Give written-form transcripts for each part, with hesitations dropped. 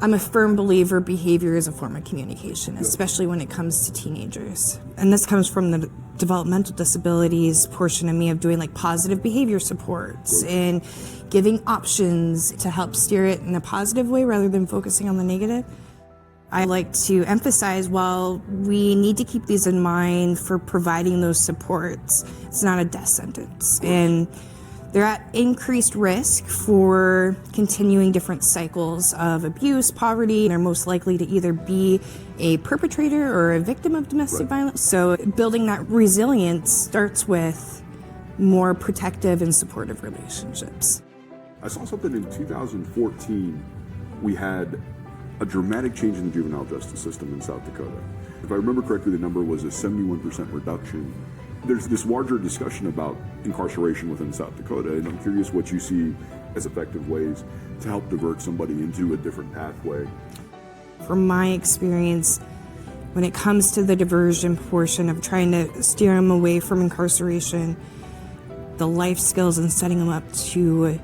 I'm a firm believer behavior is a form of communication, especially when it comes to teenagers. And this comes from the developmental disabilities portion of me of doing like positive behavior supports and giving options to help steer it in a positive way rather than focusing on the negative. I like to emphasize, while we need to keep these in mind for providing those supports, it's not a death sentence. And they're at increased risk for continuing different cycles of abuse, poverty, and they're most likely to either be a perpetrator or a victim of domestic violence. So building that resilience starts with more protective and supportive relationships. I saw something in 2014. We had a dramatic change in the juvenile justice system in South Dakota. If I remember correctly, the number was a 71% reduction. There's this larger discussion about incarceration within South Dakota, and I'm curious what you see as effective ways to help divert somebody into a different pathway. From my experience, when it comes to the diversion portion of trying to steer them away from incarceration, the life skills and setting them up to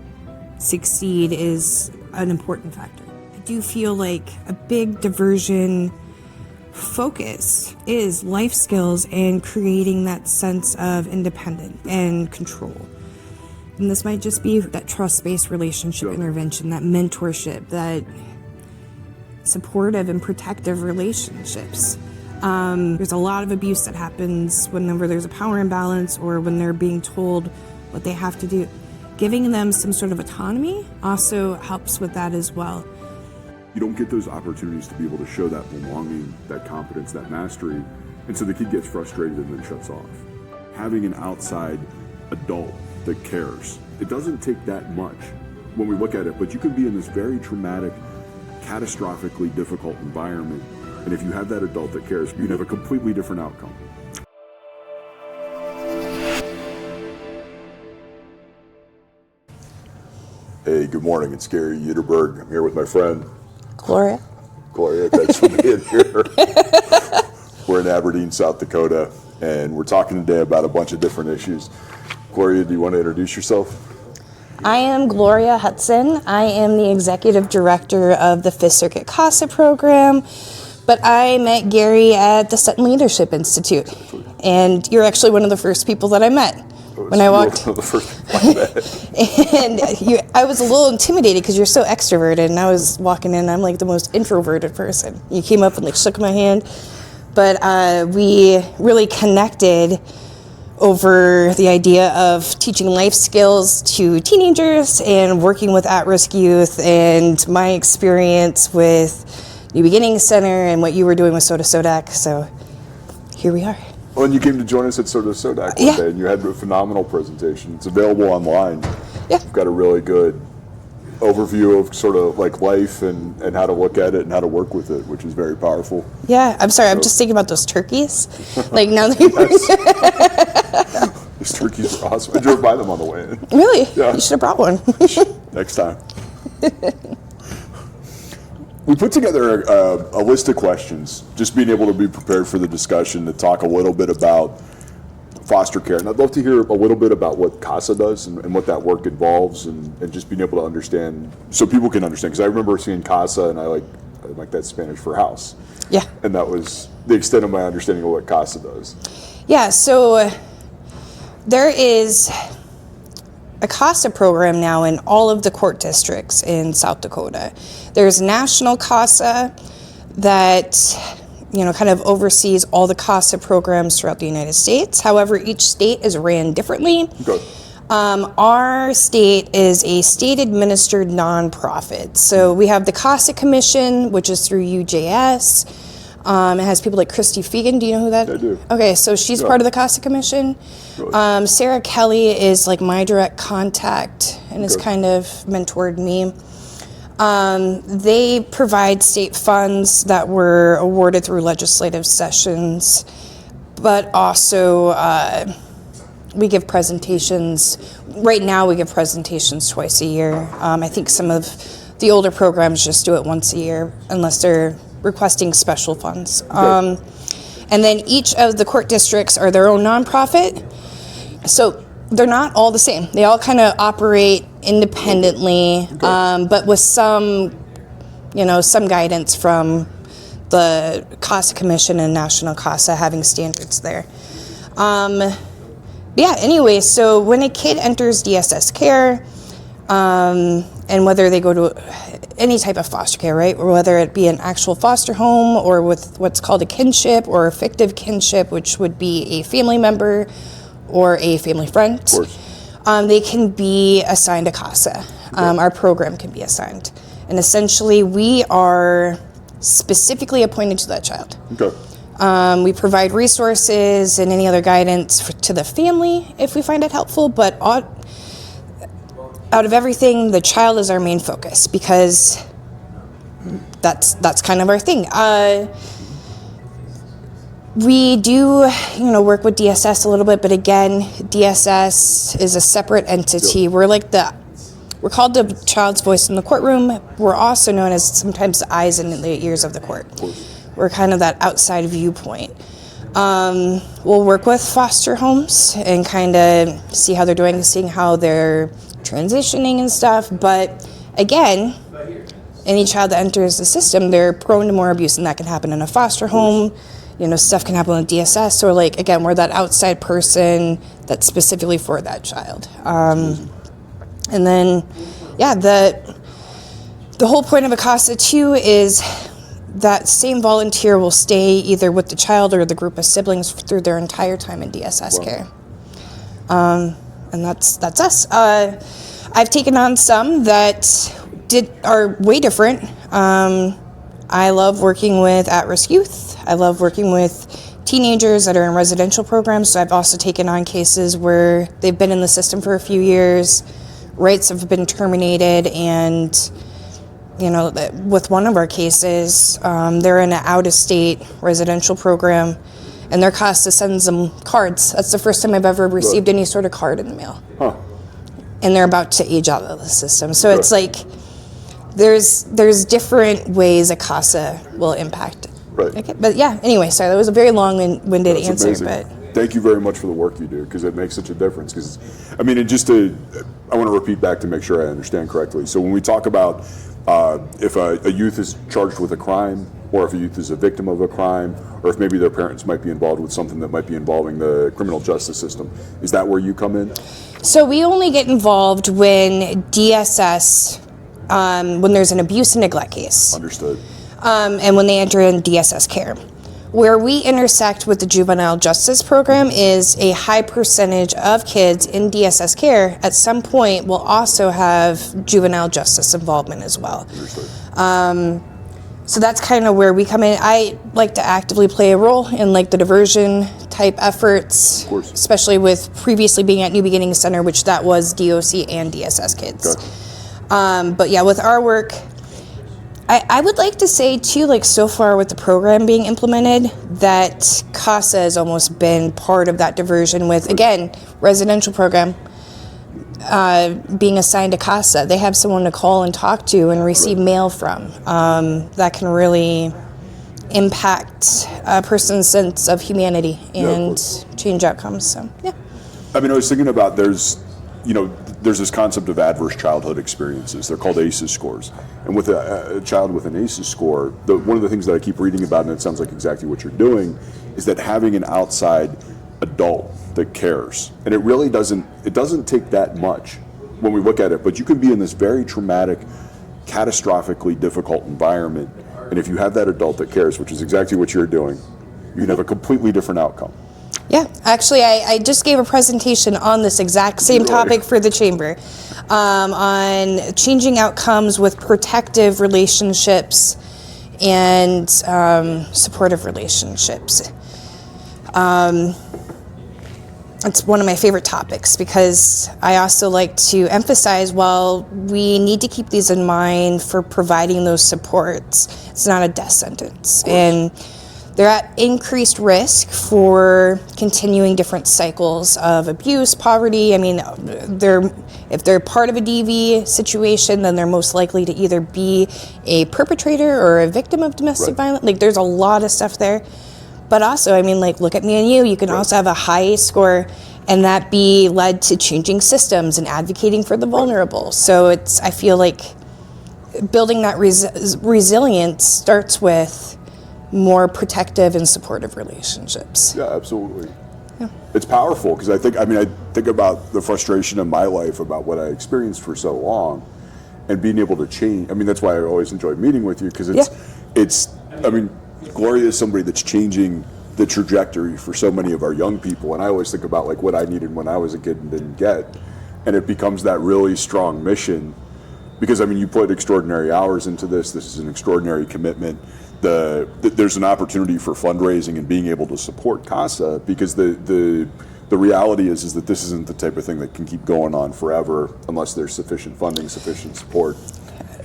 succeed is an important factor. I do feel like a big diversion focus is life skills and creating that sense of independence and control. And this might just be that trust-based relationship intervention, that mentorship, that supportive and protective relationships. There's a lot of abuse that happens whenever there's a power imbalance or when they're being told what they have to do. Giving them some sort of autonomy also helps with that as well. You don't get those opportunities to be able to show that belonging, that competence, that mastery, and so the kid gets frustrated and then shuts off. Having an outside adult that cares, it doesn't take that much when we look at it, but you can be in this very traumatic, catastrophically difficult environment, and if you have that adult that cares, you can have a completely different outcome. Hey, good morning, it's Gary Hudiburgh. I'm here with my friend Gloria, thanks for being here. We're in Aberdeen, South Dakota, and we're talking today about a bunch of different issues. Gloria, do you want to introduce yourself? I am Gloria Hudson. I am the executive director of the Fifth Circuit CASA program, but I met Gary at the Sutton Leadership Institute, and you're actually one of the first people that I met. When I walked, the first people I met. And I was a little intimidated because you're so extroverted, and I was walking in, I'm like the most introverted person. You came up and like shook my hand, but we really connected over the idea of teaching life skills to teenagers and working with at-risk youth, and my experience with New Beginnings Center and what you were doing with Soda Sodak. So here we are. Well, and you came to join us at Soda Sodak one day, and you had a phenomenal presentation. It's available online. Yeah. You've got a really good overview of sort of like life and how to look at it and how to work with it, which is very powerful. Yeah, I'm sorry, I'm just thinking about those turkeys. Like now that Those turkeys were awesome. I drove by them on the way in. Really? Yeah. You should have brought one. Next time. We put together a list of questions, just being able to be prepared for the discussion to talk a little bit about foster care. And I'd love to hear a little bit about what CASA does and what that work involves, and just being able to understand, so people can understand. Because I remember seeing CASA, and I like that Spanish for house. Yeah. And that was the extent of my understanding of what CASA does. Yeah, so there is a CASA program now in all of the court districts in South Dakota. There's national CASA that kind of oversees all the CASA programs throughout the United States. However, each state is ran differently. Okay. Our state is a state-administered nonprofit. So we have the CASA Commission, which is through UJS. It has people like Christy Fegan. Do you know who that is? I do. Okay, so she's part of the CASA Commission. Really? Sarah Kelly is like my direct contact and has kind of mentored me. They provide state funds that were awarded through legislative sessions, but also we give presentations. Right now we give presentations twice a year. I think some of the older programs just do it once a year unless they're requesting special funds. And then each of the court districts are their own nonprofit. So they're not all the same. They all kind of operate independently, but with some some guidance from the CASA Commission and National CASA having standards there. Anyway, so when a kid enters DSS care, and whether they go to any type of foster care, right, or whether it be an actual foster home or with what's called a kinship or a fictive kinship, which would be a family member or a family friend, they can be assigned a CASA. Our program can be assigned. And essentially, we are specifically appointed to that child. Okay. We provide resources and any other guidance to the family if we find it helpful, but out of everything, the child is our main focus because that's kind of our thing. We do, work with DSS a little bit, but again, DSS is a separate entity. Yep. We're called the child's voice in the courtroom. We're also known as sometimes the eyes and the ears of the court. We're kind of that outside viewpoint. We'll work with foster homes and kind of see how they're doing, seeing how they're transitioning and stuff. But again, any child that enters the system, they're prone to more abuse, and that can happen in a foster home. Stuff can happen with DSS. So again, we're that outside person that's specifically for that child. And then, the whole point of a CASA too is that same volunteer will stay either with the child or the group of siblings through their entire time in DSS care. And that's us. I've taken on some that are way different. I love working with at-risk youth. I love working with teenagers that are in residential programs. So I've also taken on cases where they've been in the system for a few years, rights have been terminated, and with one of our cases, they're in an out-of-state residential program, and their CASA sends them cards. That's the first time I've ever received any sort of card in the mail. Huh. And they're about to age out of the system. So it's there's different ways a CASA will impact it. Right. Okay. But anyway, sorry, that was a very long-winded answer. Amazing. But thank you very much for the work you do, because it makes such a difference. Because, I want to repeat back to make sure I understand correctly. So when we talk about if a youth is charged with a crime, or if a youth is a victim of a crime, or if maybe their parents might be involved with something that might be involving the criminal justice system, is that where you come in? So we only get involved when DSS, when there's an abuse and neglect case. Understood. And when they enter in DSS care. Where we intersect with the juvenile justice program is a high percentage of kids in DSS care at some point will also have juvenile justice involvement as well. Understood. So that's kind of where we come in. I like to actively play a role in the diversion type efforts, Of course. especially with previously being at New Beginnings Center, which that was DOC and DSS kids. Okay. But with our work, I would like to say too, so far with the program being implemented, that CASA has almost been part of that diversion with, again, residential program being assigned to CASA. They have someone to call and talk to and receive mail from. That can really impact a person's sense of humanity and change outcomes. So, yeah. I was thinking about there's this concept of adverse childhood experiences. They're called ACEs scores. And with a child with an ACEs score, one of the things that I keep reading about, and it sounds like exactly what you're doing, is that having an outside adult that cares. And it really doesn't take that much when we look at it, but you can be in this very traumatic, catastrophically difficult environment, and if you have that adult that cares, which is exactly what you're doing, you can have a completely different outcome. Yeah, actually, I just gave a presentation on this exact same topic for the chamber, on changing outcomes with protective relationships and supportive relationships. It's one of my favorite topics because I also like to emphasize, while we need to keep these in mind for providing those supports, it's not a death sentence. And they're at increased risk for continuing different cycles of abuse, poverty. If they're part of a DV situation, then they're most likely to either be a perpetrator or a victim of domestic violence. There's a lot of stuff there. But also, look at me and you can also have a high ACE score and that be led to changing systems and advocating for the vulnerable. So I feel like building that resilience starts with more protective and supportive relationships. Yeah, absolutely. Yeah. It's powerful because I think about the frustration in my life about what I experienced for so long and being able to change. I mean, that's why I always enjoy meeting with you because Gloria is somebody that's changing the trajectory for so many of our young people. And I always think about like what I needed when I was a kid and didn't get. And it becomes that really strong mission because, I mean, you put extraordinary hours into this. This is an extraordinary commitment. There's an opportunity for fundraising and being able to support CASA because the reality is that this isn't the type of thing that can keep going on forever unless there's sufficient funding, sufficient support.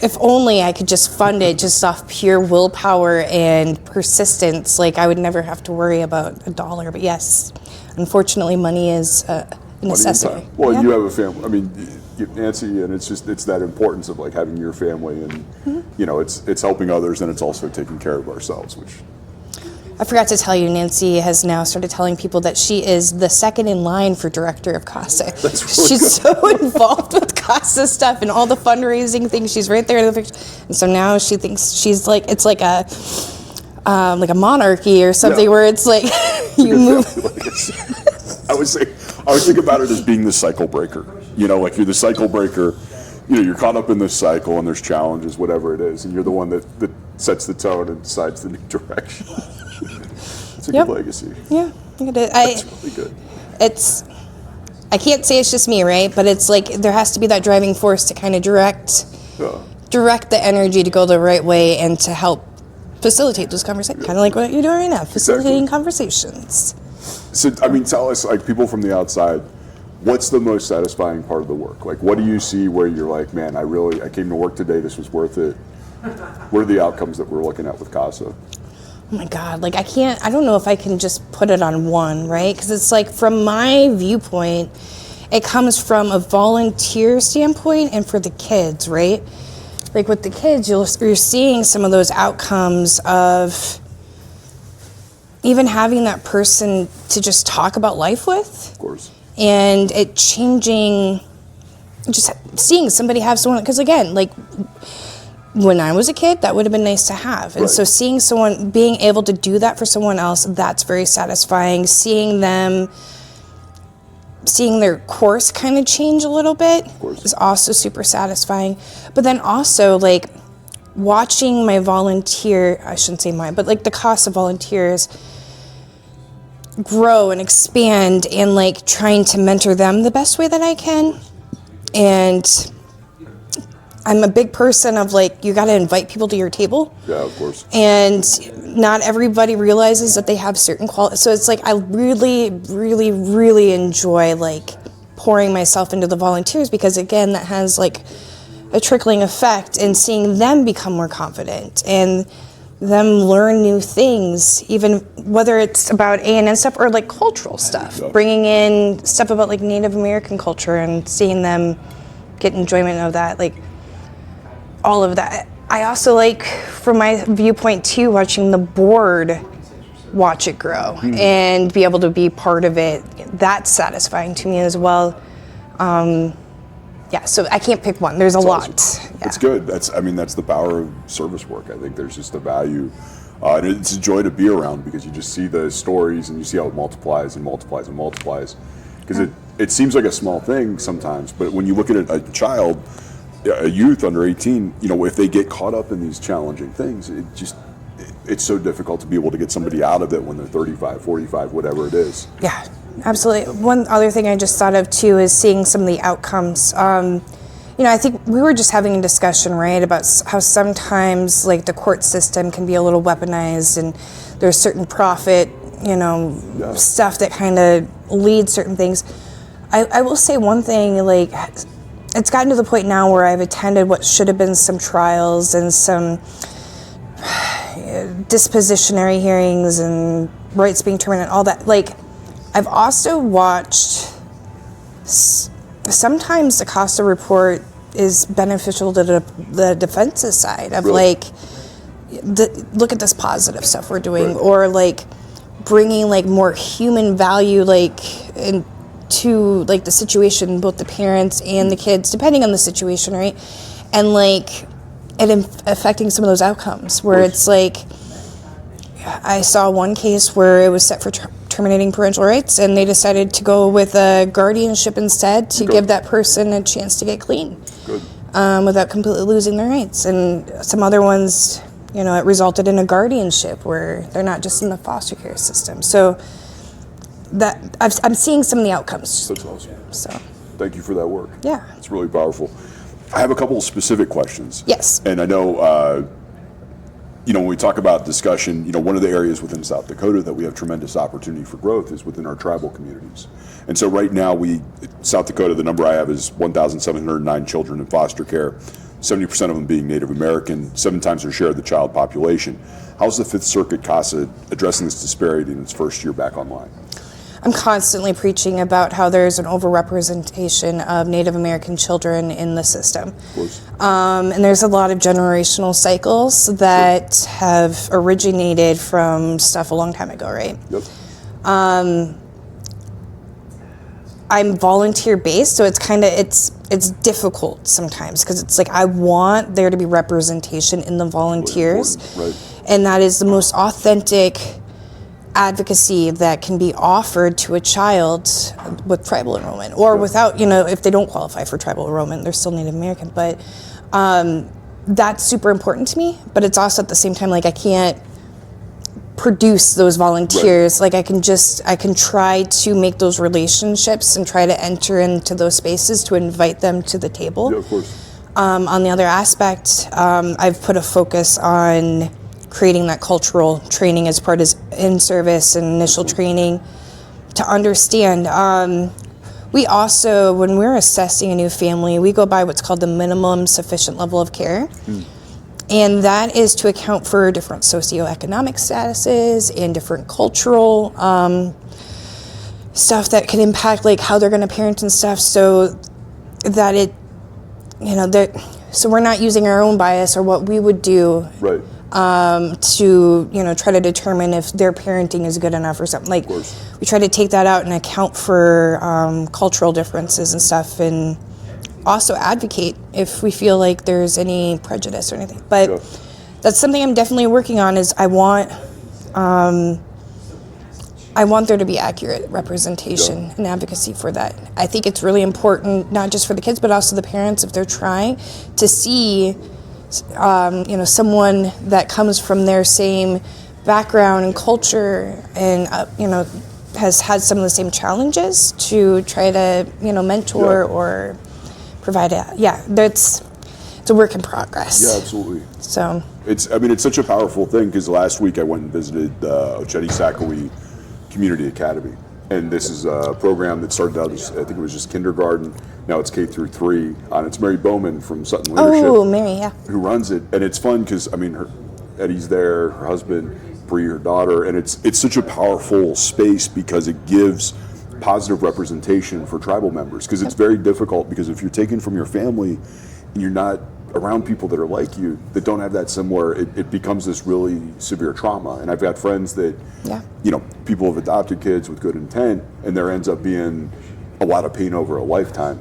If only I could just fund it just off pure willpower and persistence, like I would never have to worry about $1. But yes, unfortunately, money is a necessity. Well, you have a family. I mean, Nancy, and it's that importance of like having your family, and you know, it's helping others, and it's also taking care of ourselves. Which I forgot to tell you, Nancy has now started telling people that she is the second in line for director of CASA. That's really She's good. so involved with CASA stuff and all the fundraising things. She's right there in the picture, and so now she thinks she's like it's like a monarchy or something where it's like you move. I would think about it as being the cycle breaker. You know, like you're the cycle breaker. You know, you're caught up in this cycle, and there's challenges, whatever it is, and you're the one that sets the tone and decides the new direction. It's a good legacy. Yeah, it is. That's really good. I can't say it's just me, right? But it's like there has to be that driving force to kind of direct the energy to go the right way and to help facilitate those conversations. Kind of like what you're doing right now, facilitating conversations. So, I mean, tell us, like, people from the outside, what's the most satisfying part of the work? Like, what do you see where you're like, man, I came to work today, this was worth it? What are the outcomes that we're looking at with CASA? Oh my God, like I don't know if I can just put it on one, right? Because it's like from my viewpoint, it comes from a volunteer standpoint and for the kids, right? Like with the kids, you're seeing some of those outcomes of even having that person to just talk about life with. Of course. And it changing, just seeing somebody have someone, because again, like when I was a kid, that would have been nice to have. And so seeing someone, being able to do that for someone else, that's very satisfying. Seeing their course kind of change a little bit is also super satisfying. But then also like watching my volunteer, I shouldn't say mine, but like the CASA volunteers grow and expand and like trying to mentor them the best way that I can. And I'm a big person of like, you got to invite people to your table. Yeah, of course. And not everybody realizes that they have certain qualities. So it's like, I really, really, really enjoy like pouring myself into the volunteers because again, that has like a trickling effect and seeing them become more confident and them learn new things, even whether it's about A&N stuff or like cultural stuff, bringing in stuff about like Native American culture and seeing them get enjoyment of that, like all of that. I also like, from my viewpoint too, watching the board watch it grow and be able to be part of it. That's satisfying to me as well. So I can't pick one. There's a lot. Awesome. It's good. That's the power of service work. I think there's just a value, and it's a joy to be around because you just see the stories and you see how it multiplies and multiplies and multiplies. Because it seems like a small thing sometimes, but when you look at a child, a youth under 18, you know, if they get caught up in these challenging things, it's so difficult to be able to get somebody out of it when they're 35, 45, whatever it is. Yeah, absolutely. One other thing I just thought of too is seeing some of the outcomes. I think we were just having a discussion, right, about how sometimes like the court system can be a little weaponized and there's certain profit, stuff that kind of leads certain things. I will say one thing, like, it's gotten to the point now where I've attended what should have been some trials and some dispositionary hearings and rights being terminated, all that. Like, I've also watched sometimes the CASA report is beneficial to the defense's side of like, look at this positive stuff we're doing, or like bringing like more human value, like into like the situation, both the parents and the kids, depending on the situation, right? And like affecting some of those outcomes where it's like, I saw one case where it was set for terminating parental rights, and they decided to go with a guardianship instead to give that person a chance to get clean without completely losing their rights. And some other ones, you know, it resulted in a guardianship where they're not just in the foster care system. So that I'm seeing some of the outcomes. That's awesome. So thank you for that work. Yeah. It's really powerful. I have a couple of specific questions. Yes. And I know, you know, when we talk about discussion, you know, one of the areas within South Dakota that we have tremendous opportunity for growth is within our tribal communities. And so right now South Dakota, the number I have is 1,709 children in foster care, 70% of them being Native American, 7 times their share of the child population. How's the Fifth Circuit CASA addressing this disparity in its first year back online? I'm constantly preaching about how there's an overrepresentation of Native American children in the system. Of course. And there's a lot of generational cycles that have originated from stuff a long time ago, right? Yep. I'm volunteer based, so it's kind of it's difficult sometimes because it's like I want there to be representation in the volunteers, Right. And that is the most authentic advocacy that can be offered to a child with tribal enrollment or without, you know, if they don't qualify for tribal enrollment, they're still Native American. But that's super important to me. But it's also at the same time, like I can't produce those volunteers. Like I can try to make those relationships and try to enter into those spaces to invite them to the table. Yeah, of course. On the other aspect, I've put a focus on creating that cultural training as part of in-service and initial training to understand. We also, when we're assessing a new family, we go by what's called the minimum sufficient level of care. And that is to account for different socioeconomic statuses and different cultural stuff that can impact like how they're going to parent and stuff, so that it, you know, so we're not using our own bias or what we would do. Right. To, you know, try to determine if their parenting is good enough or something. Like, we try to take that out and account for cultural differences and stuff, and also advocate if we feel like there's any prejudice or anything. But that's something I'm definitely working on. Is I want there to be accurate representation and advocacy for that. I think it's really important, not just for the kids, but also the parents, if they're trying to see you know, someone that comes from their same background and culture and, you know, has had some of the same challenges, to try to, you know, mentor or provide it's a work in progress. Yeah, absolutely. So it's such a powerful thing, because last week I went and visited Ocheti Sakowee Community Academy. And this is a program that started out as, I think it was just kindergarten. Now it's K through 3. And it's Mary Bowman from Sutton Leadership. Oh, Mary, yeah. Who runs it. And it's fun because, I mean, Eddie's there, her husband, Bree, her daughter. And it's such a powerful space because it gives positive representation for tribal members. Because it's very difficult, because if you're taken from your family and you're not around people that are like you, that don't have that similar, it becomes this really severe trauma. And I've got friends that, you know, people have adopted kids with good intent, and there ends up being a lot of pain over a lifetime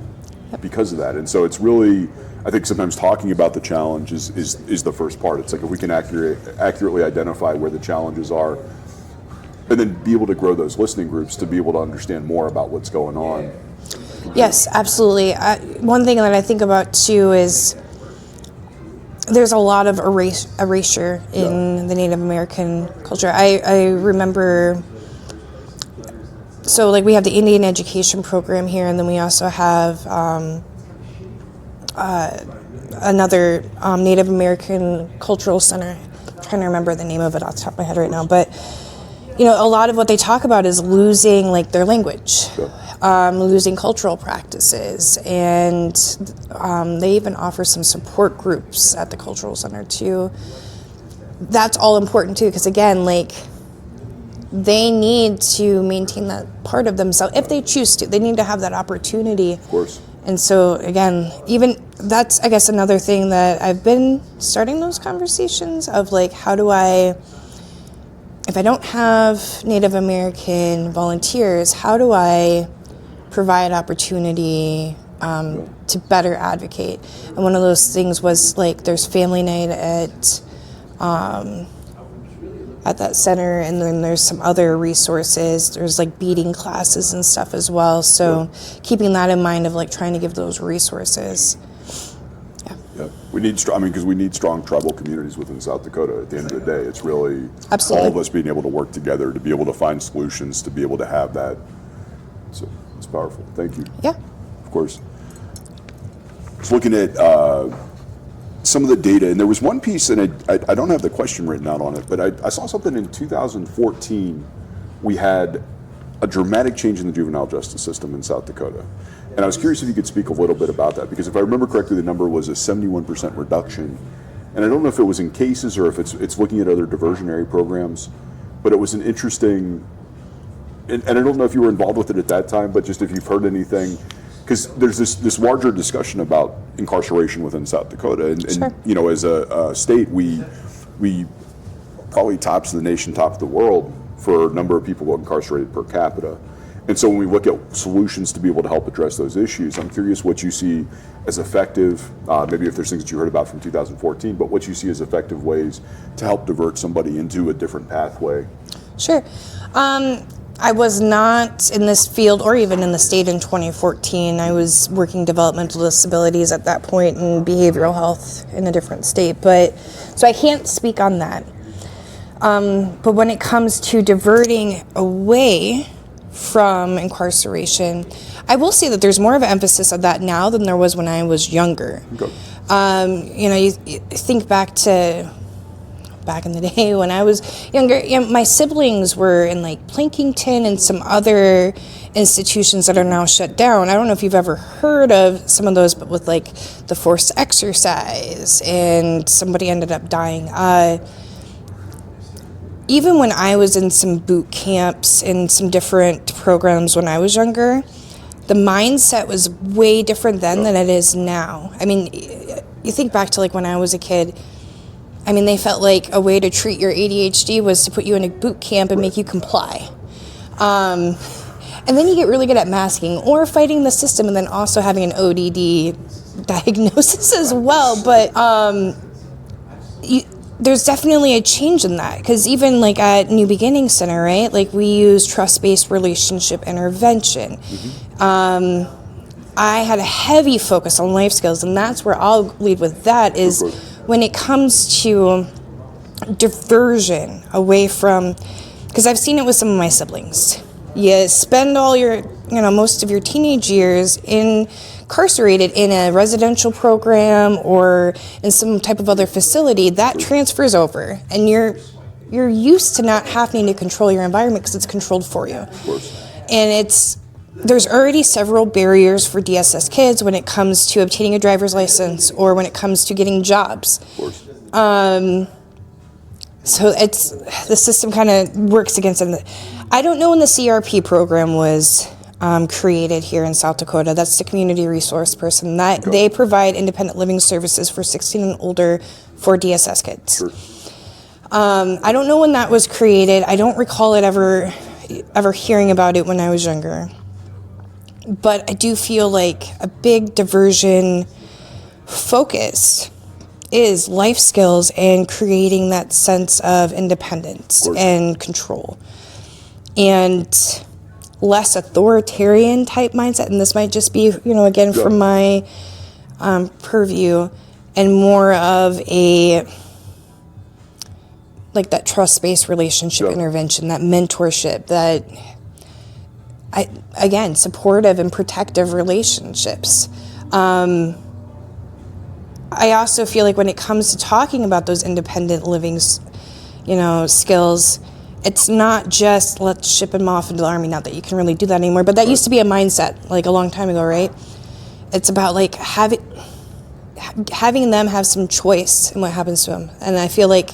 because of that. And so it's really, I think sometimes talking about the challenge is the first part. It's like if we can accurately identify where the challenges are, and then be able to grow those listening groups to be able to understand more about what's going on. Yes, absolutely. One thing that I think about too is there's a lot of erasure in the Native American culture. I remember, so like we have the Indian education program here, and then we also have another Native American cultural center. I'm trying to remember the name of it off the top of my head right now, but you know, a lot of what they talk about is losing like their language. Losing cultural practices, and they even offer some support groups at the cultural center too. That's all important too, because again, like they need to maintain that part of themselves if they choose to. They need to have that opportunity. Of course. And so again, even that's, I guess, another thing that I've been starting those conversations of like, how do I, if I don't have Native American volunteers, how do I provide opportunity to better advocate. And one of those things was like there's family night at that center, and then there's some other resources. There's like beading classes and stuff as well. So keeping that in mind of like trying to give those resources. Yeah, we need because we need strong tribal communities within South Dakota. At the end of the day, it's really Absolutely. all of us being able to work together to be able to find solutions, to be able to have that. So it's powerful. Thank you. Yeah. Of course. Just looking at some of the data, and there was one piece, and I don't have the question written out on it, but I saw something in 2014. We had a dramatic change in the juvenile justice system in South Dakota. And I was curious if you could speak a little bit about that, because if I remember correctly, the number was a 71% reduction. And I don't know if it was in cases or if it's looking at other diversionary programs, but it was an interesting, and I don't know if you were involved with it at that time, but just if you've heard anything, because there's this larger discussion about incarceration within South Dakota. And Sure. you know, as a state, we probably tops the nation, top of the world for a number of people incarcerated per capita. And so when we look at solutions to be able to help address those issues, I'm curious what you see as effective, maybe if there's things that you heard about from 2014, but what you see as effective ways to help divert somebody into a different pathway. Sure. I was not in this field or even in the state in 2014. I was working developmental disabilities at that point and behavioral health in a different state. So I can't speak on that. But when it comes to diverting away from incarceration, I will say that there's more of an emphasis of that now than there was when I was younger. Okay. You think back in the day when I was younger, my siblings were in like Plankington and some other institutions that are now shut down. I don't know if you've ever heard of some of those, but with like the forced exercise, and somebody ended up dying. Even when I was in some boot camps and some different programs when I was younger, the mindset was way different then than it is now. I mean, you think back to like when I was a kid, I mean, they felt like a way to treat your ADHD was to put you in a boot camp and make you comply. And then you get really good at masking or fighting the system, and then also having an ODD diagnosis as well. But there's definitely a change in that, because even like at New Beginning Center, right, like we use trust-based relationship intervention. I had a heavy focus on life skills, and that's where I'll lead with that is when it comes to diversion away from, because I've seen it with some of my siblings. You spend all your, most of your teenage years incarcerated in a residential program or in some type of other facility. That transfers over, and you're used to not having to control your environment because it's controlled for you. Of course. And there's already several barriers for DSS kids when it comes to obtaining a driver's license or when it comes to getting jobs. Of course. So the system kind of works against it. I don't know when the CRP program was created here in South Dakota. That's the community resource person. They provide independent living services for 16 and older for DSS kids. Sure. I don't know when that was created. I don't recall it ever hearing about it when I was younger. But I do feel like a big diversion focus is life skills and creating that sense of independence and control. And less authoritarian type mindset, and this might just be, again, from my purview, and more of a, like that trust-based relationship intervention, that mentorship, that, again, supportive and protective relationships. I also feel like when it comes to talking about those independent living, skills, it's not just let's ship them off into the Army. Not that you can really do that anymore, but that used to be a mindset like a long time ago, right? It's about like having them have some choice in what happens to them, and I feel like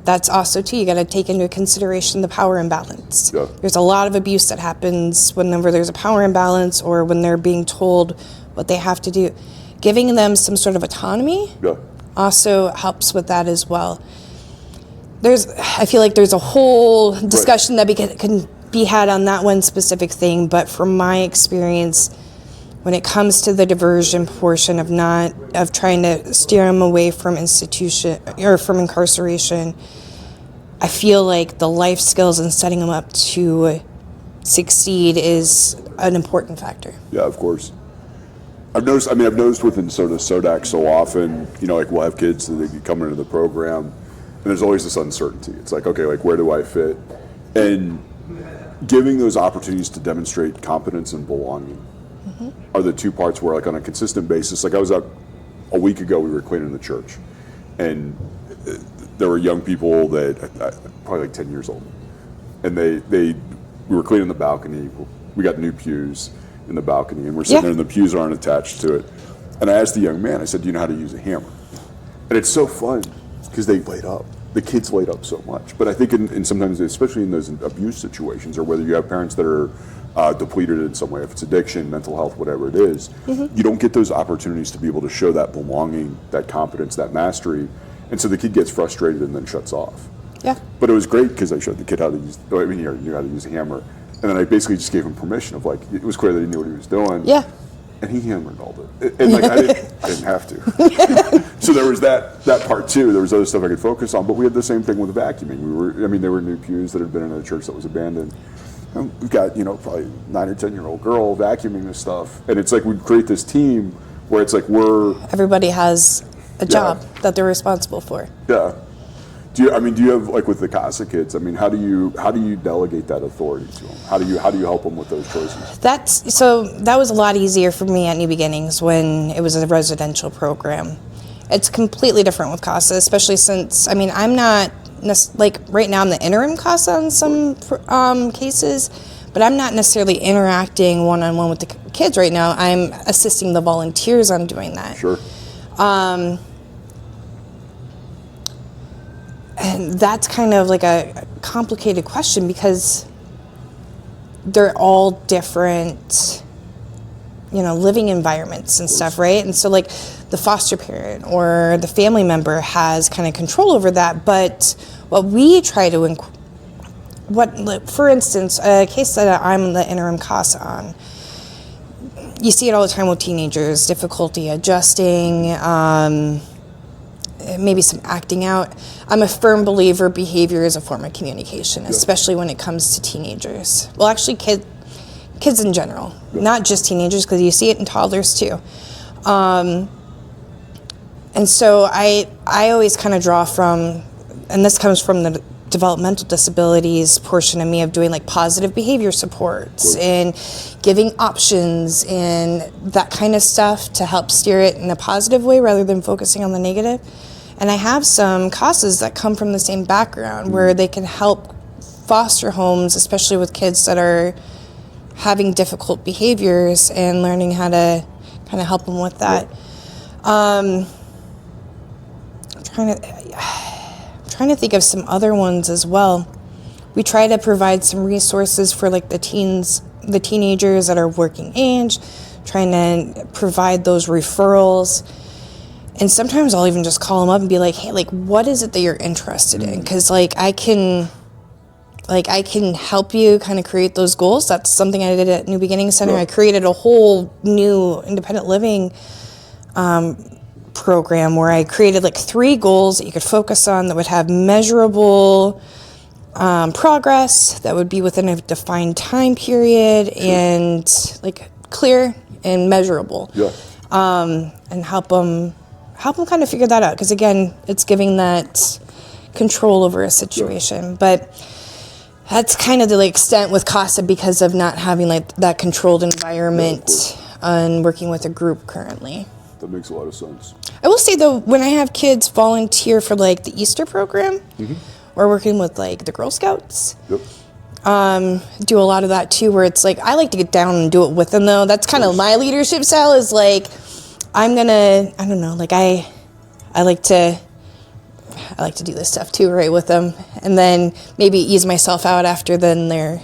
that's also too, you got to take into consideration the power imbalance. Yeah. There's a lot of abuse that happens whenever there's a power imbalance or when they're being told what they have to do. Giving them some sort of autonomy also helps with that as well. I feel like there's a whole discussion that can be had on that one specific thing, but from my experience, when it comes to the diversion portion of trying to steer them away from institution or from incarceration, I feel like the life skills and setting them up to succeed is an important factor. Yeah, of course. I've noticed within sort of SODAC so often, like we'll have kids that they come into the program, and there's always this uncertainty. It's like, okay, like where do I fit? And giving those opportunities to demonstrate competence and belonging are the two parts where, like, on a consistent basis, like I was out a week ago, we were cleaning the church, and there were young people that probably like 10 years old, and we were cleaning the balcony. We got new pews in the balcony, and we're sitting there, and the pews aren't attached to it. And I asked the young man, I said, "Do you know how to use a hammer?" And it's so fun because they light up. The kids light up so much. But I think in sometimes, especially in those abuse situations, or whether you have parents that are depleted in some way, if it's addiction, mental health, whatever it is, you don't get those opportunities to be able to show that belonging, that competence, that mastery. And so the kid gets frustrated and then shuts off. Yeah. But it was great because I showed the kid how to use, he knew how to use a hammer. And then I basically just gave him permission of, like, it was clear that he knew what he was doing. Yeah. And he hammered all it. And like I didn't have to. So there was that part too. There was other stuff I could focus on. But we had the same thing with the vacuuming. There were new pews that had been in a church that was abandoned. And we've got, probably 9 or 10-year-old girl vacuuming this stuff. And it's like we create this team where it's like everybody has a job that they're responsible for. Yeah. Do you have, like, with the CASA kids, how do you delegate that authority to them? How do you help them with those choices? That was a lot easier for me at New Beginnings when it was a residential program. It's completely different with CASA, especially since, I'm not, like, right now I'm the interim CASA in some cases, but I'm not necessarily interacting one-on-one with the kids right now. I'm assisting the volunteers on doing that. Sure. And that's kind of like a complicated question because they're all different, living environments and stuff, right? And so, like, the foster parent or the family member has kind of control over that. But what we try to, for instance, a case that I'm the interim CASA on, you see it all the time with teenagers, difficulty adjusting, maybe some acting out. I'm a firm believer behavior is a form of communication, especially when it comes to teenagers. Well, actually, kids in general, not just teenagers, because you see it in toddlers too. And so I always kind of draw from, and this comes from the developmental disabilities portion of me of doing, like, positive behavior supports and giving options and that kind of stuff to help steer it in a positive way rather than focusing on the negative. And I have some CASAs that come from the same background where they can help foster homes, especially with kids that are having difficult behaviors and learning how to kind of help them with that. I'm trying to think of some other ones as well. We try to provide some resources for, like, the teenagers that are working age, trying to provide those referrals. And sometimes I'll even just call them up and be like, hey, like, what is it that you're interested in? Because, like, I can help you kind of create those goals. That's something I did at New Beginnings Center. I created a whole new independent living program where I created, like, 3 goals that you could focus on that would have measurable progress, that would be within a defined time period, and, like, clear and measurable. And help them kind of figure that out, because again, it's giving that control over a situation. But that's kind of the extent with CASA because of not having, like, that controlled environment and working with a group currently. That makes a lot of sense. I will say, though, when I have kids volunteer for, like, the Easter program, or working with, like, the Girl Scouts, do a lot of that too, where it's like, I like to get down and do it with them, though. That's kind of my leadership style, is like, I don't know, like, I like to do this stuff too, right, with them, and then maybe ease myself out after then they're,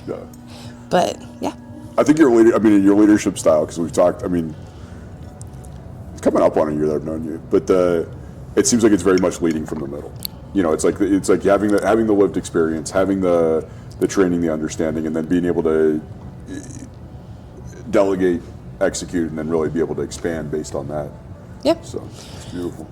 but yeah. I think your leadership style, because we've talked, it's coming up on a year that I've known you, but it seems like it's very much leading from the middle. It's like having the lived experience, having the training, the understanding, and then being able to delegate execute and then really be able to expand based on that. Yep. So it's beautiful.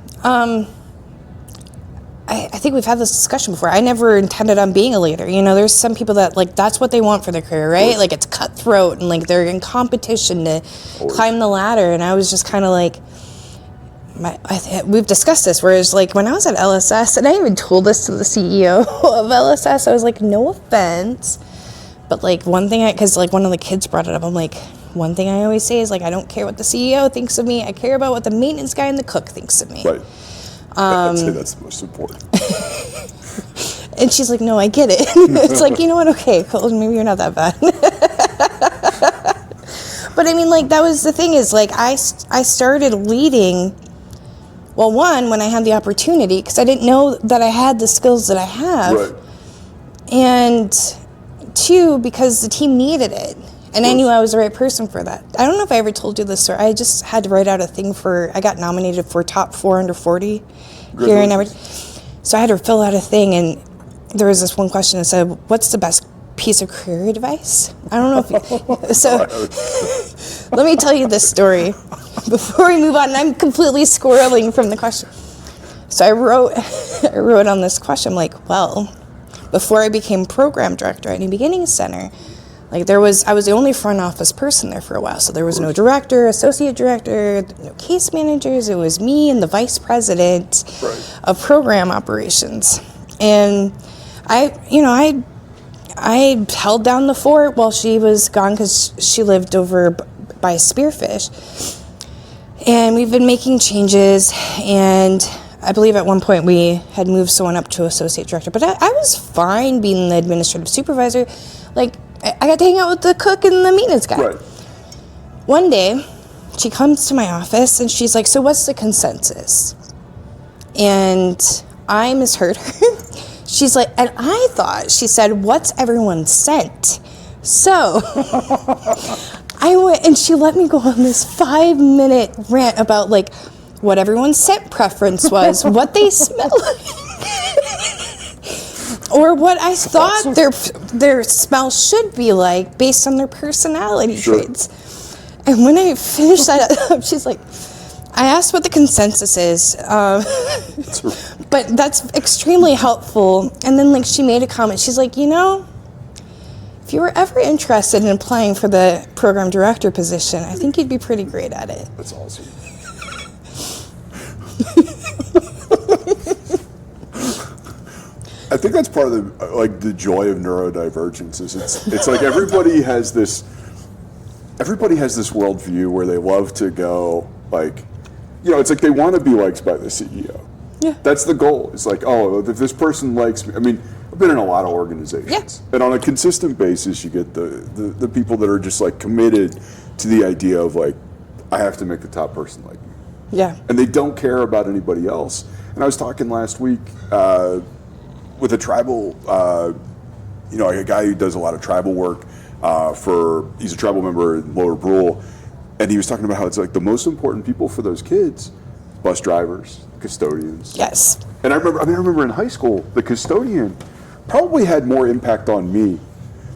I think we've had this discussion before. I never intended on being a leader. You know, there's some people that, like, that's what they want for their career, right? Like, it's cutthroat and, like, they're in competition to climb the ladder. And I was just kind of like, we've discussed this, whereas, like, when I was at LSS, and I even told this to the CEO of LSS, I was like, no offense, but, like, one thing because, like, one of the kids brought it up, I'm like, one thing I always say is, like, I don't care what the CEO thinks of me. I care about what the maintenance guy and the cook thinks of me. Right. I'd say that's the most important. And she's like, no, I get it. It's like, you know what? Okay, cool. Maybe you're not that bad. But I mean, like, that was the thing is, like, I started leading, well, one, when I had the opportunity, because I didn't know that I had the skills that I have. Right. And two, because the team needed it. And I knew I was the right person for that. I don't know if I ever told you this, or I just had to write out a thing I got nominated for top 4 under 40 here and everything. So I had to fill out a thing, and there was this one question that said, what's the best piece of career advice? I don't know if you, so let me tell you this story before we move on. I'm completely squirreling from the question. So I wrote on this question, I'm like, well, before I became program director at New Beginnings Center, like I was the only front office person there for a while. So there was no director, associate director, no case managers. It was me and the vice president of program operations. And I held down the fort while she was gone because she lived over by Spearfish. And we've been making changes, and I believe at one point we had moved someone up to associate director. But I was fine being the administrative supervisor. Like, I got to hang out with the cook and the maintenance guy. Right. One day, she comes to my office and she's like, so what's the consensus? And I misheard her. She's like, and I thought she said, what's everyone sent? So I went and she let me go on this 5-minute rant about, like, what everyone's scent preference was, what they smell like. Or what I thought their smell should be like based on their personality traits. And when I finished that up, she's like, I asked what the consensus is, but that's extremely helpful. And then, like, she made a comment. She's like, you know, if you were ever interested in applying for the program director position, I think you'd be pretty great at it. That's awesome. I think that's part of the joy of neurodivergence is it's like everybody has this worldview where they love to go, like, you know, it's like they want to be liked by the CEO. Yeah. That's the goal. It's like, oh, if this person likes me, I mean, I've been in a lot of organizations. Yeah. And on a consistent basis you get the people that are just, like, committed to the idea of, like, I have to make the top person like me. Yeah. And they don't care about anybody else. And I was talking last week with a tribal, a guy who does a lot of tribal work he's a tribal member in Lower Brule, and he was talking about how it's like the most important people for those kids, bus drivers, custodians. Yes. And I remember in high school, the custodian probably had more impact on me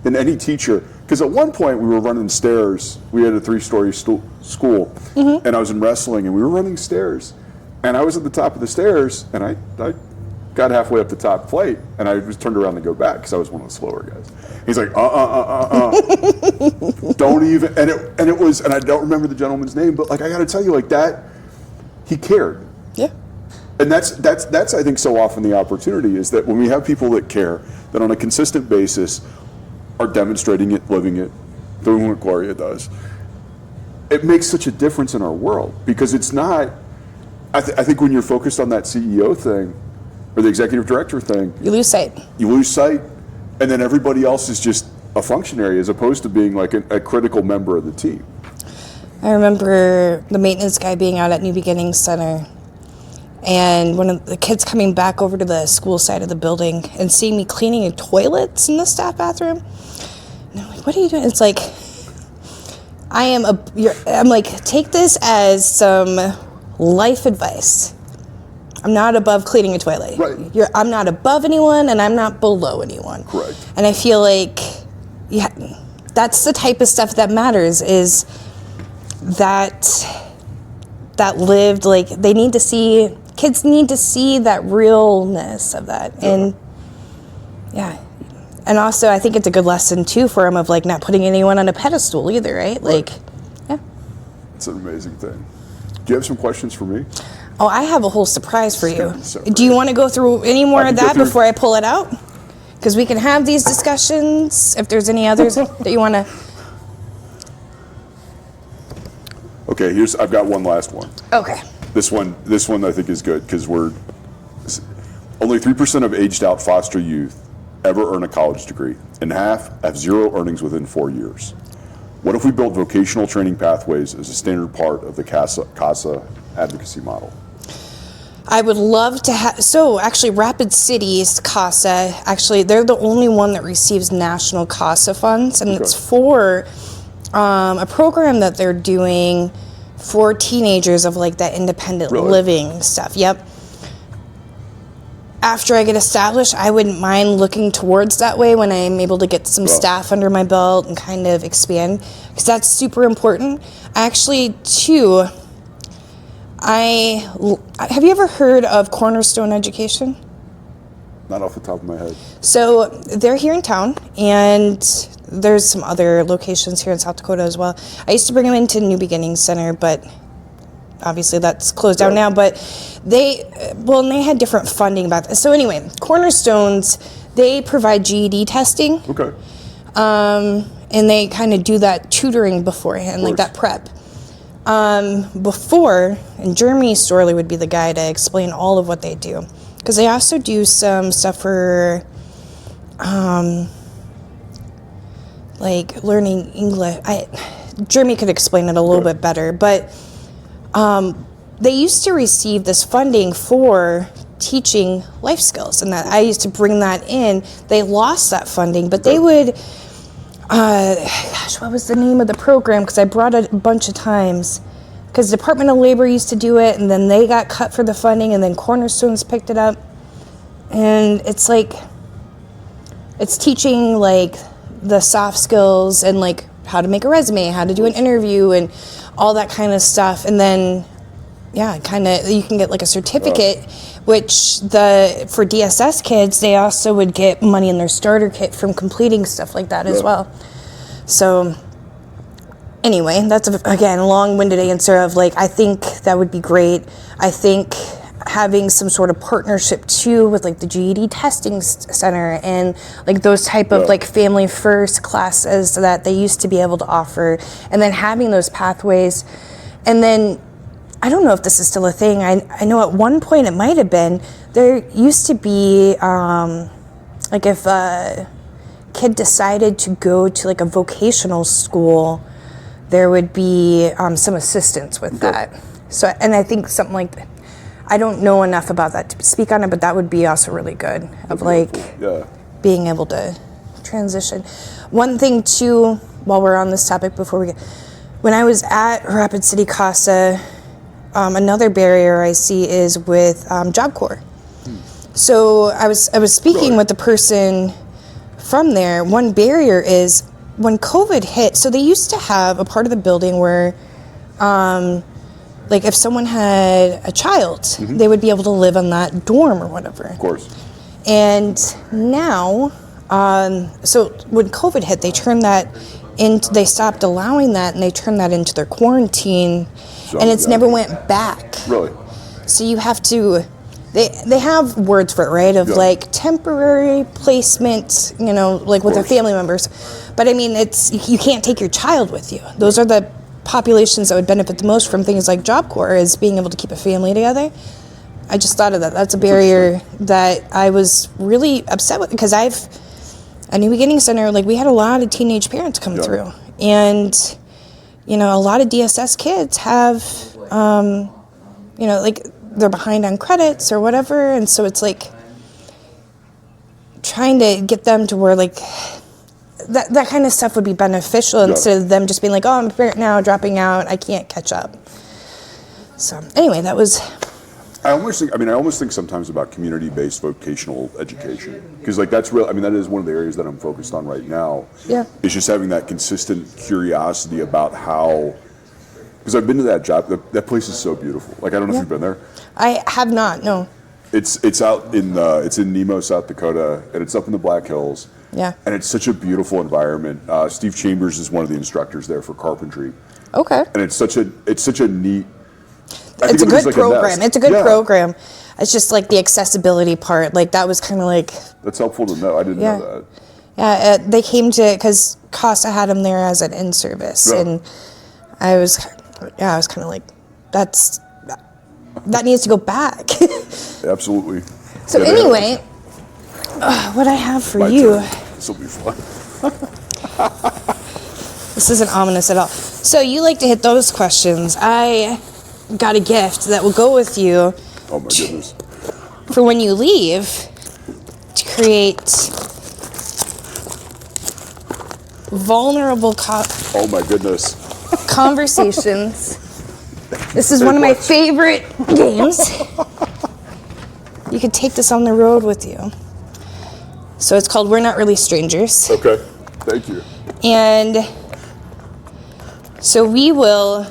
than any teacher, because at one point we were running stairs. We had a 3-story school, mm-hmm. and I was in wrestling, and we were running stairs, and I was at the top of the stairs, and I got halfway up the top flight, and I was turned around to go back because I was one of the slower guys. He's like, don't even, and it was, and I don't remember the gentleman's name, but, like, I got to tell you, like, that, he cared. Yeah. And that's I think so often the opportunity is that when we have people that care, that on a consistent basis are demonstrating it, living it, doing what Gloria does, it makes such a difference in our world, because it's not, I think when you're focused on that CEO thing, or the executive director thing, you lose sight. And then everybody else is just a functionary as opposed to being like a critical member of the team. I remember the maintenance guy being out at New Beginnings Center, and one of the kids coming back over to the school side of the building and seeing me cleaning toilets in the staff bathroom. And I'm like, what are you doing? It's like, I'm like, take this as some life advice. I'm not above cleaning a toilet. Right. I'm not above anyone, and I'm not below anyone. Correct. And I feel like, yeah, that's the type of stuff that matters, is that lived, like, they need to see, kids need to see that realness of that. And yeah. And also I think it's a good lesson too for them of like not putting anyone on a pedestal either, right? Like, yeah. It's an amazing thing. Do you have some questions for me? Oh, I have a whole surprise for you. So do you want to go through any more of that before I pull it out? Because we can have these discussions if there's any others that you want to. Okay, I've got one last one. Okay. This one I think is good because only 3% of aged out foster youth ever earn a college degree, and half have zero earnings within 4 years. What if we built vocational training pathways as a standard part of the CASA advocacy model? I would love to have, so actually Rapid City's CASA, actually they're the only one that receives national CASA funds, and it's for a program that they're doing for teenagers of like that independent living stuff. Yep. After I get established, I wouldn't mind looking towards that way when I'm able to get some staff under my belt and kind of expand, because that's super important. Actually, too, have you ever heard of Cornerstone Education? Not off the top of my head. So they're here in town, and there's some other locations here in South Dakota as well. I used to bring them into New Beginnings Center, but obviously that's closed down now. But they had different funding about that. So anyway, Cornerstones, they provide GED testing. Okay. And they kind of do that tutoring beforehand, like that prep. Before, and Jeremy Storley would be the guy to explain all of what they do. Because they also do some stuff for, like learning English. Jeremy could explain it a little bit better, but they used to receive this funding for teaching life skills, and that I used to bring that in. They lost that funding, but they would, what was the name of the program? Because I brought it a bunch of times. Because Department of Labor used to do it, and then they got cut for the funding, and then Cornerstones picked it up. And it's like, it's teaching like the soft skills and like how to make a resume, how to do an interview, and all that kind of stuff. And then, you can get like a certificate, which for DSS kids, they also would get money in their starter kit from completing stuff like that as well. So anyway, that's, again, a long-winded answer of, like, I think that would be great. I think having some sort of partnership, too, with, like, the GED testing center and, like, those type of, like, family-first classes that they used to be able to offer, and then having those pathways. And then, I don't know if this is still a thing. I know at one point it might have been, there used to be, like, if a kid decided to go to, like, a vocational school, there would be some assistance with that. So, and I think something like that, I don't know enough about that to speak on it, but that would be also really good of like being able to transition. One thing too, while we're on this topic before we get, when I was at Rapid City CASA, another barrier I see is with Job Corps. So I was speaking with the person from there. One barrier is when COVID hit, so they used to have a part of the building where, like if someone had a child, they would be able to live on that dorm or whatever. Of course. And now, so when COVID hit, they turned that they stopped allowing that, and they turned that into their quarantine, and it's never went back. Really? So you have to, they have words for it, right? Of like temporary placement, like with their family members. But I mean, you can't take your child with you. Those are the populations that would benefit the most from things like Job Corps, is being able to keep a family together. I just thought of that. That's a barrier that I was really upset with, because at New Beginnings Center, like we had a lot of teenage parents come through, and a lot of DSS kids have, like they're behind on credits or whatever, and so it's like trying to get them to where like that kind of stuff would be beneficial instead of them just being like, oh, I'm a parent now, dropping out, I can't catch up. So anyway, that was. I almost think sometimes about community-based vocational education, because like that's real. I mean, that is one of the areas that I'm focused on right now. Yeah, it's just having that consistent curiosity about how because I've been to that job. That place is so beautiful. Like, I don't know if you've been there. I have not, no. It's out in it's in Nemo, South Dakota, and it's up in the Black Hills. Yeah. And it's such a beautiful environment. Steve Chambers is one of the instructors there for carpentry. Okay. And it's such a neat. It's a good program. It's a good program. It's just like the accessibility part. Like that was kind of like. That's helpful to know. I didn't know that. Yeah, they came to because CASA had him there as an in-service, and I was kind of like, that needs to go back. Absolutely. So anyway, what I have for you. This will be fun. This isn't ominous at all. So you like to hit those questions. I got a gift that will go with you. Oh my goodness. For when you leave, to create vulnerable oh my goodness. Conversations. This is one of my favorite games. You could take this on the road with you. So it's called We're Not Really Strangers. Okay, thank you. And so we will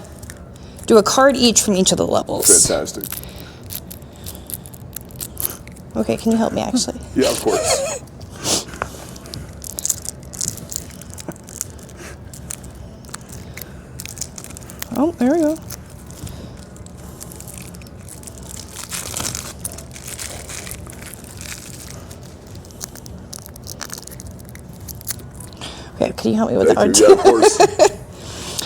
do a card each from each of the levels. Fantastic. Okay, can you help me actually? Yeah, of course. Oh, there we go. Okay, can you help me with that one too? Yeah, of course.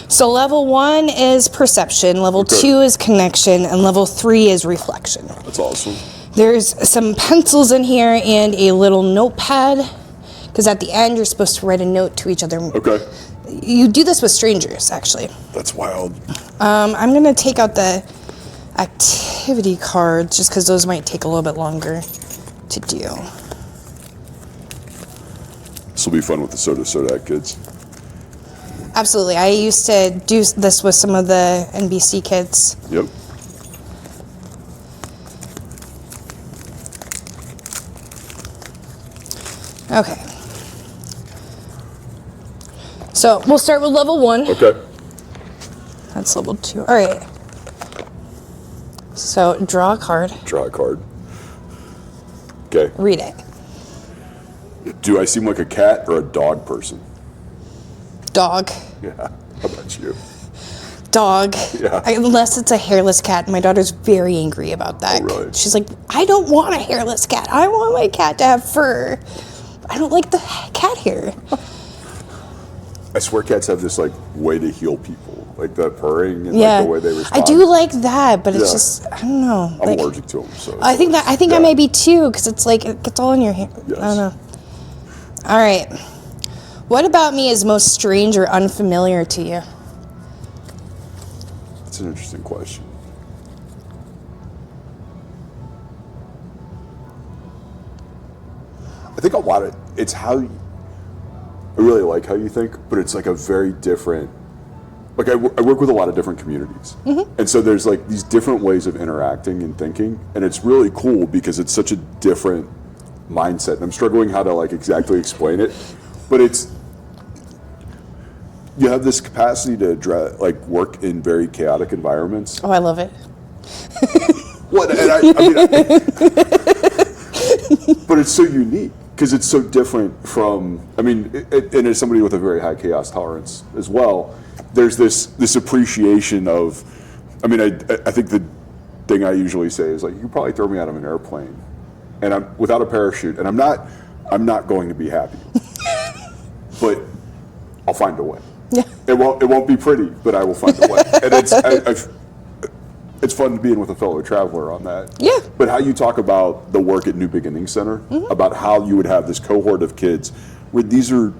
So level 1 is perception, level 2 is connection, and level 3 is reflection. That's awesome. There's some pencils in here and a little notepad, because at the end you're supposed to write a note to each other. Okay. You do this with strangers, actually. That's wild. I'm going to take out the activity cards, just because those might take a little bit longer to do. This will be fun with the Soda kids. Absolutely. I used to do this with some of the NBC kids. Yep. Okay. So we'll start with level 1. Okay. That's level 2. All right. So draw a card. Draw a card. Okay. Read it. Do I seem like a cat or a dog person? Dog. Yeah. How about you? Dog. Yeah. Unless it's a hairless cat. My daughter's very angry about that. Oh, really? She's like, I don't want a hairless cat. I want my cat to have fur. I don't like the cat hair. I swear cats have this like way to heal people, like the purring and like the way they respond. I do like that, but it's just I don't know. I'm allergic to them, so I think I may be too, because it's like it gets all in your hair. Yes. I don't know. All right. What about me is most strange or unfamiliar to you? That's an interesting question. I think a lot of it's how. I really like how you think, but it's like a very different. Like I work with a lot of different communities, and so there's like these different ways of interacting and thinking, and it's really cool because it's such a different mindset. And I'm struggling how to like exactly explain it, but it's you have this capacity to work in very chaotic environments. Oh, I love it. What? And I mean, but it's so unique. Because it's so different from, and as somebody with a very high chaos tolerance as well, there's this appreciation of, I think the thing I usually say is like, you could probably throw me out of an airplane, and I'm without a parachute, and I'm not going to be happy, but I'll find a way. Yeah. It won't be pretty, but I will find a way, and it's fun being with a fellow traveler on that. Yeah. But how you talk about the work at New Beginnings Center, about how you would have this cohort of kids, where these are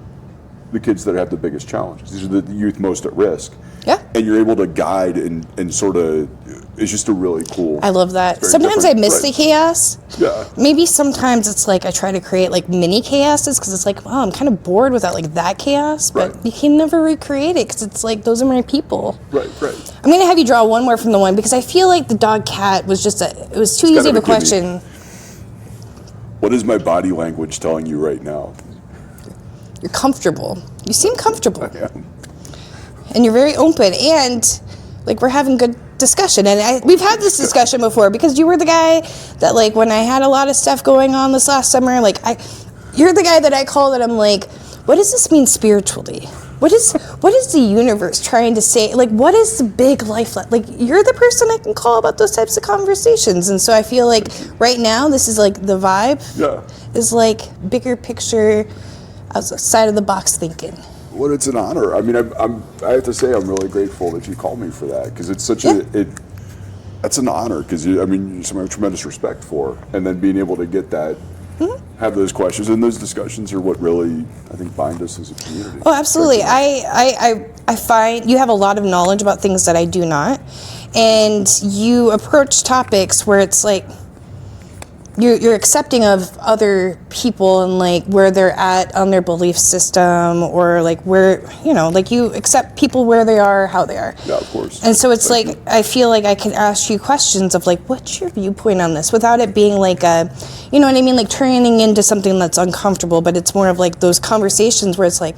the kids that have the biggest challenges. These are the youth most at risk. Yeah. And you're able to guide and sort of, it's just a really cool. I love that. Sometimes I miss the chaos. Yeah. Maybe sometimes it's like I try to create like mini chaoses because it's like, wow, I'm kind of bored without like that chaos, but you can never recreate it because it's like, those are my people. Right. I'm going to have you draw one more from the one because I feel like the dog cat was just it was too easy of a question. What is my body language telling you right now? You're comfortable. You seem comfortable. I am. And you're very open. And like we're having good discussion. And we've had this discussion before, because you were the guy that, like, when I had a lot of stuff going on this last summer, like, you're the guy that I call that I'm like, what does this mean spiritually? What is the universe trying to say? Like, what is the big life? Like, you're the person I can call about those types of conversations. And so I feel like right now, this is like the vibe is like bigger picture, outside of the box thinking. Well, it's an honor. I mean, I have to say, I'm really grateful that you called me for that, because it's such that's an honor, because I mean, you have tremendous respect for, and then being able to get that, have those questions and those discussions are what really, I think, bind us as a community. Oh, absolutely. I find you have a lot of knowledge about things that I do not, and you approach topics where it's like you're accepting of other people and like where they're at on their belief system, or like where, you know, like you accept people where they are, how they are. Yeah, of course. And so it's like, I feel like I can ask you questions of like, what's your viewpoint on this, without it being like a, you know what I mean, like turning into something that's uncomfortable, but it's more of like those conversations where it's like,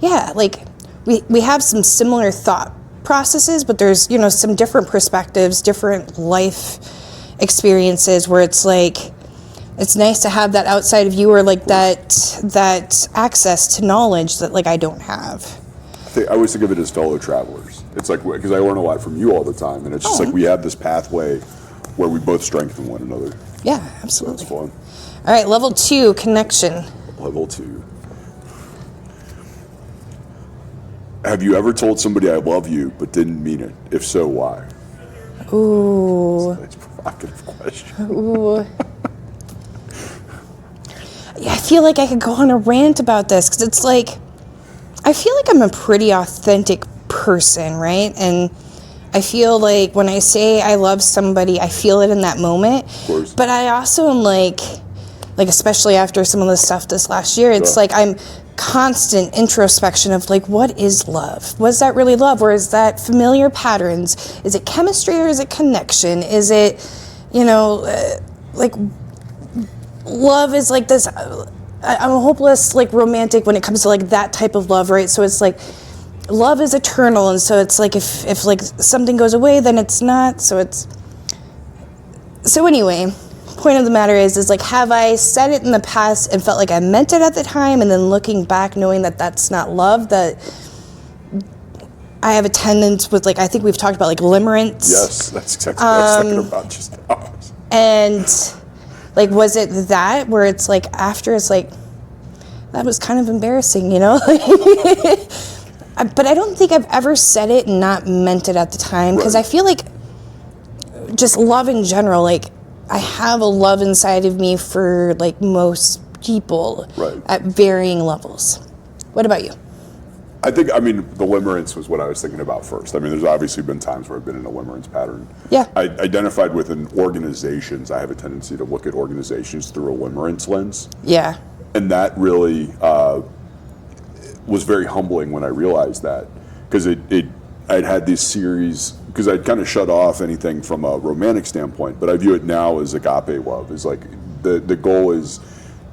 yeah, like we have some similar thought processes, but there's, you know, some different perspectives, different life experiences, where it's like, it's nice to have that outside of you, or like that access to knowledge that like I don't have. I always think of it as fellow travelers. It's like, because I learn a lot from you all the time, and it's just like we have this pathway where we both strengthen one another. Yeah, absolutely. So it's fun. All right, level 2, connection. Level 2. Have you ever told somebody I love you but didn't mean it? If so, why? Ooh. That's a provocative question. Ooh. I feel like I could go on a rant about this, because it's like, I feel like I'm a pretty authentic person, right? And I feel like when I say I love somebody, I feel it in that moment. Of course. But I also am like especially after some of the stuff this last year, it's like I'm constant introspection of like, what is love? Was that really love? Or is that familiar patterns? Is it chemistry, or is it connection? Is it, you know, like love is like this, I'm a hopeless like romantic when it comes to like that type of love, right? So it's like love is eternal, and so it's like if like something goes away, then it's not. So anyway, point of the matter is like, have I said it in the past and felt like I meant it at the time, and then looking back knowing that that's not love, that I have a tendency with, like, I think we've talked about like limerence. Yes, that's exactly what I was thinking about just now. And like, was it that where it's like after it's like, that was kind of embarrassing, you know? But I don't think I've ever said it and not meant it at the time, because I feel like just love in general, like I have a love inside of me for like most people at varying levels. What about you? I think, I mean, the limerence was what I was thinking about first. I mean, there's obviously been times where I've been in a limerence pattern. Yeah. I identified within organizations. I have a tendency to look at organizations through a limerence lens. Yeah. And that really was very humbling when I realized that, because I'd had this series, because I'd kind of shut off anything from a romantic standpoint, but I view it now as agape love. Is like the goal is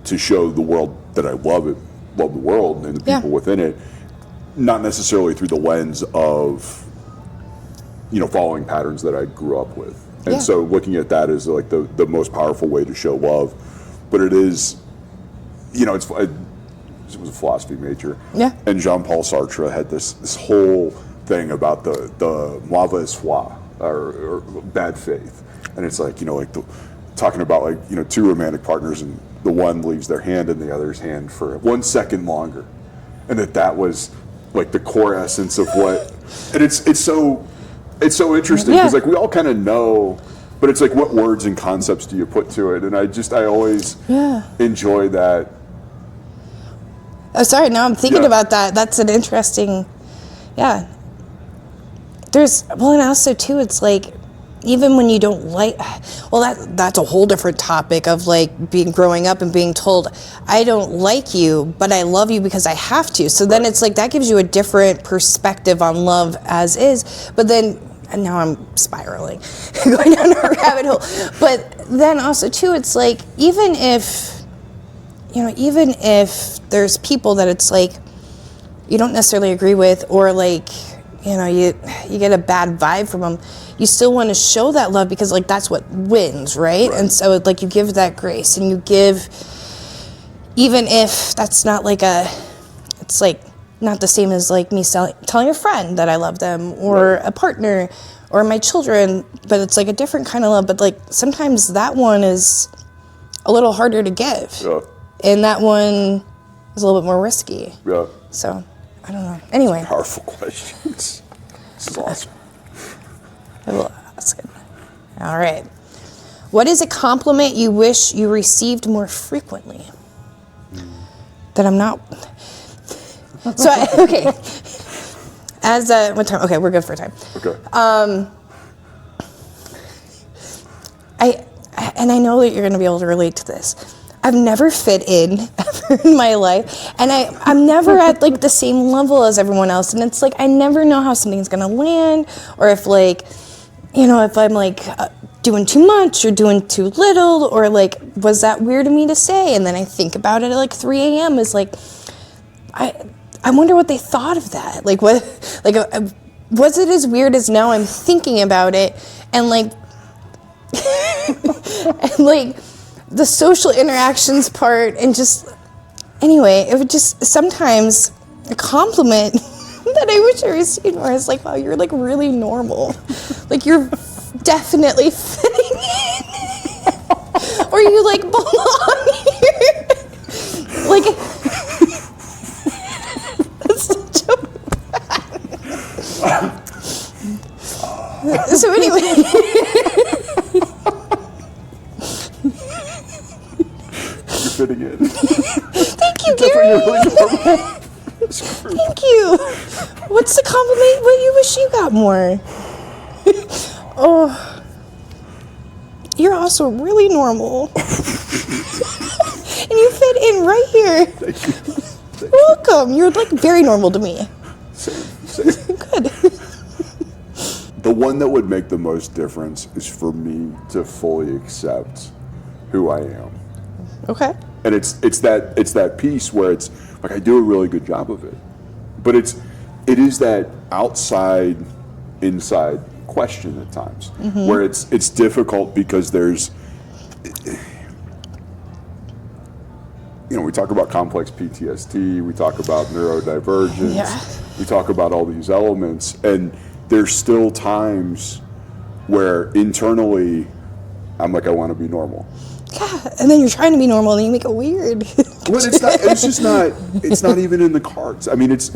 to show the world that I love the world and the people within it, not necessarily through the lens of, you know, following patterns that I grew up with. And so looking at that as like the most powerful way to show love. But it is, you know, it was a philosophy major. Yeah. And Jean-Paul Sartre had this whole thing about the mauvaise foi, or bad faith. And it's like, you know, like talking about like, you know, two romantic partners, and the one leaves their hand in the other's hand for 1 second longer. And that was like the core essence of what, and it's so interesting, because like we all kind of know, but it's like, what words and concepts do you put to it? And I always enjoy that. Oh, sorry, now I'm thinking about that. That's an interesting, there's, well, and also too, it's like, even when you don't like, well, that's a whole different topic of like growing up and being told, I don't like you, but I love you because I have to. So then it's like, that gives you a different perspective on love as is. But then, and now I'm spiraling, going down a rabbit hole. But then also too, it's like, even if there's people that it's like, you don't necessarily agree with, or like you know, you get a bad vibe from them, you still want to show that love because like that's what wins, right? And so like you give that grace and you give, even if that's not like it's like not the same as like me telling a friend that I love them or a partner or my children, but it's like a different kind of love. But like sometimes that one is a little harder to give. Yeah. And that one is a little bit more risky. Yeah. So, I don't know. Anyway. Powerful questions. This is awesome. I will ask it. All right. What is a compliment you wish you received more frequently? That I'm not. So, okay. As what time? Okay, we're good for time. Okay. And I know that you're going to be able to relate to this. I've never fit in ever in my life, and I'm never at like the same level as everyone else. And it's like I never know how something's going to land, or if like, you know, if I'm like doing too much or doing too little, or like was that weird of me to say? And then I think about it at like 3 a.m. is like, I wonder what they thought of that. Like what, like was it as weird as now I'm thinking about it, and like. And like the social interactions part, and just anyway, it would just sometimes a compliment that I wish I received more is like, wow, you're like really normal, like you're definitely fitting in, or you like belong here, like that's such a so anyway. Fitting in. Thank you, Gary. Really Thank you. What's the compliment what you wish you got more? Oh, you're also really normal. And you fit in right here. Thank you. You're welcome. You're like very normal to me. Same. Good. The one that would make the most difference is for me to fully accept who I am. Okay. And it's that piece where it's like I do a really good job of it, but it is that outside inside question at times where it's difficult because there's, you know, we talk about complex PTSD, we talk about neurodivergence, we talk about all these elements, and there's still times where internally I'm like, I want to be normal. Yeah, and then you're trying to be normal, and you make it weird. Well, it's not even in the cards. I mean, it's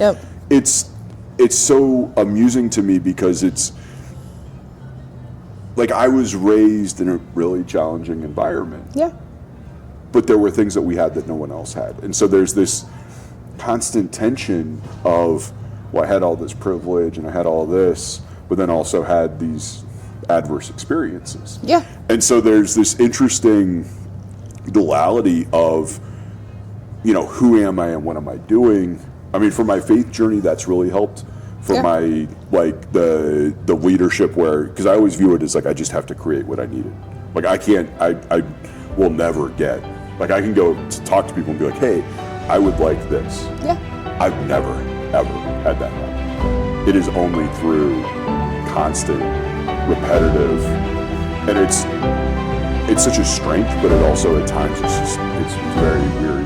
so amusing to me because it's like I was raised in a really challenging environment. Yeah. But there were things that we had that no one else had. And so there's this constant tension of, well, I had all this privilege and I had all this, but then also had these adverse experiences. Yeah. And so there's this interesting duality of, you know, who am I and what am I doing? I mean, for my faith journey, that's really helped. For my, like, the leadership where, because I always view it as like, I just have to create what I needed. Like, I will never get, like, I can go to talk to people and be like, hey, I would like this. Yeah. I've never, ever had that happen. It is only through constant, repetitive, and it's such a strength, but it also at times it's very wearying.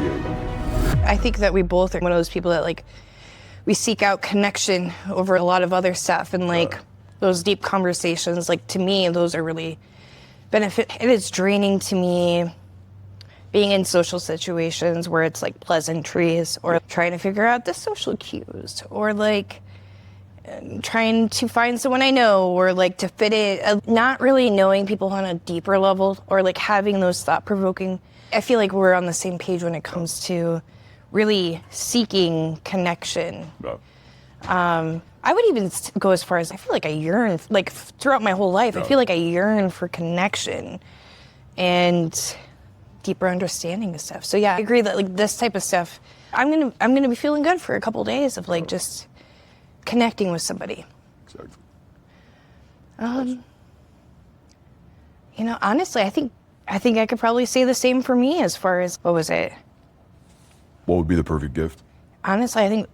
I think that we both are one of those people that like we seek out connection over a lot of other stuff, and like those deep conversations, like to me those are really benefit. It is draining to me being in social situations where it's like pleasantries or trying to figure out the social cues or like trying to find someone I know or like to fit in, not really knowing people on a deeper level or like having those thought-provoking. I feel like we're on the same page when it comes to really seeking connection. I would even go as far as I feel like I yearn, like throughout my whole life, I feel like I yearn for connection and deeper understanding of stuff. So yeah, I agree that like this type of stuff, I'm gonna be feeling good for a couple of days of like just connecting with somebody. Exactly. You know, honestly, I think I could probably say the same for me as far as, what was it? What would be the perfect gift? Honestly,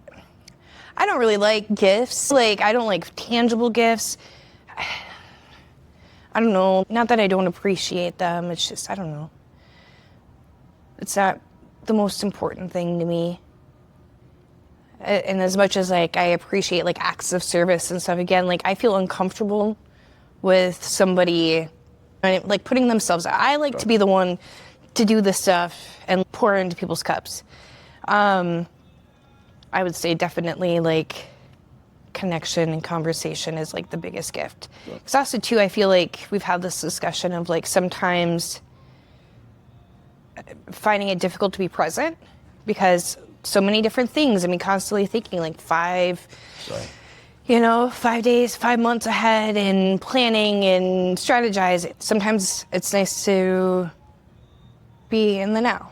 I don't really like gifts. Like, I don't like tangible gifts. I don't know. Not that I don't appreciate them. It's just, I don't know. It's not the most important thing to me. And as much as like I appreciate like acts of service and stuff, again, like I feel uncomfortable with somebody like putting themselves out. I like to be the one to do this stuff and pour into people's cups. I would say definitely like connection and conversation is like the biggest gift. Because also too, I feel like we've had this discussion of like sometimes finding it difficult to be present because so many different things. I mean, constantly thinking like 5 days, 5 months ahead and planning and strategize. Sometimes it's nice to be in the now.